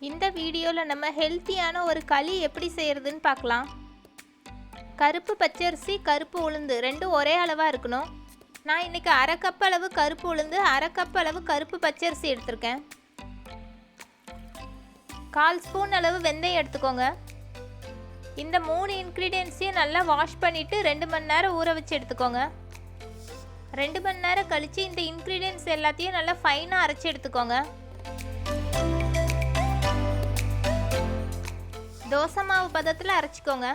இந்த வீடியோவில் நம்ம ஹெல்த்தியான ஒரு களி எப்படி செய்கிறதுன்னு பார்க்கலாம். கருப்பு பச்சரிசி, கருப்பு உளுந்து ரெண்டும் ஒரே அளவாக இருக்கணும். நான் இன்றைக்கி அரை கப் அளவு கருப்பு உளுந்து, அரை கப் அளவு கருப்பு பச்சரிசி எடுத்திருக்கேன். 1/4 ஸ்பூன் அளவு வெந்தயம் எடுத்துக்கோங்க. இந்த 3 இன்க்ரீடியன்ஸையும் நல்லா வாஷ் பண்ணிவிட்டு 2 மணி நேரம் ஊற வச்சு எடுத்துக்கோங்க. 2 மணி நேரம் கழித்து இந்த இன்க்ரீடியன்ஸ் எல்லாத்தையும் நல்லா ஃபைனாக அரைச்சி எடுத்துக்கோங்க. தோசை மாவு பதத்தில் அரைச்சிக்கோங்க.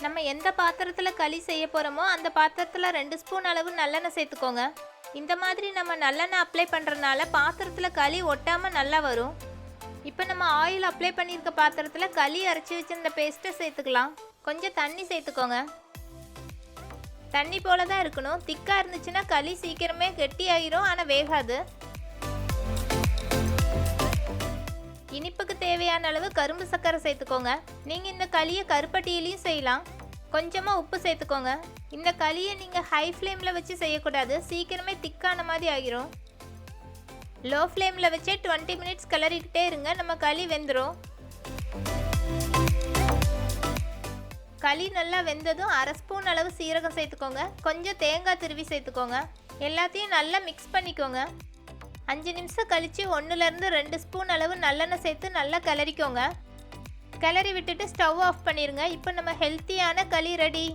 நம்ம எந்த பாத்திரத்தில் களி செய்ய போகிறோமோ அந்த பாத்திரத்தில் 2 ஸ்பூன் அளவு நல்லெண்ணெய் சேர்த்துக்கோங்க. இந்த மாதிரி நம்ம நல்லெண்ணெய் அப்ளை பண்ணுறதுனால பாத்திரத்தில் களி ஒட்டாமல் நல்லா வரும். இப்போ நம்ம ஆயில் அப்ளை பண்ணியிருக்க பாத்திரத்தில் களி அரைச்சி வச்சிருந்த பேஸ்ட்டை சேர்த்துக்கலாம். கொஞ்சம் தண்ணி சேர்த்துக்கோங்க. தண்ணி போல தான் இருக்கணும். திக்காக இருந்துச்சுன்னா களி சீக்கிரமே கெட்டி ஆயிரும், ஆனால் வேகாது. இனிப்புக்கு தேவையான அளவு கரும்பு சர்க்கரை சேர்த்துக்கோங்க. நீங்கள் இந்த களியை கருப்பட்டியிலையும் செய்யலாம். கொஞ்சமாக உப்பு சேர்த்துக்கோங்க. இந்த களியை நீங்கள் ஹை ஃப்ளேமில் வச்சு செய்யக்கூடாது, சீக்கிரமே திக்கான மாதிரி ஆகிரும். லோ ஃப்ளேமில் வச்சே 20 மினிட்ஸ் கிளறிக்கிட்டே இருங்க, நம்ம களி வெந்துடும். களி நல்லா வெந்ததும் அரை ஸ்பூன் அளவு சீரகம் சேர்த்துக்கோங்க. கொஞ்சம் தேங்காய் துருவி சேர்த்துக்கோங்க. எல்லாத்தையும் நல்லா மிக்ஸ் பண்ணிக்கோங்க. 5 நிமிஷம் கழித்து 1லேருந்து 2 ஸ்பூன் அளவு நல்லெண்ணெய் சேர்த்து நல்லா கிளறிக்கோங்க. கிளறி விட்டுட்டு ஸ்டவ் ஆஃப் பண்ணிடுங்க. இப்போ நம்ம ஹெல்த்தியான களி ரெடி.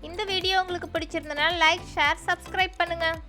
இந்த வீடியோ உங்களுக்கு பிடிச்சிருந்தனால லைக், ஷேர், சப்ஸ்கிரைப் பண்ணுங்கள்.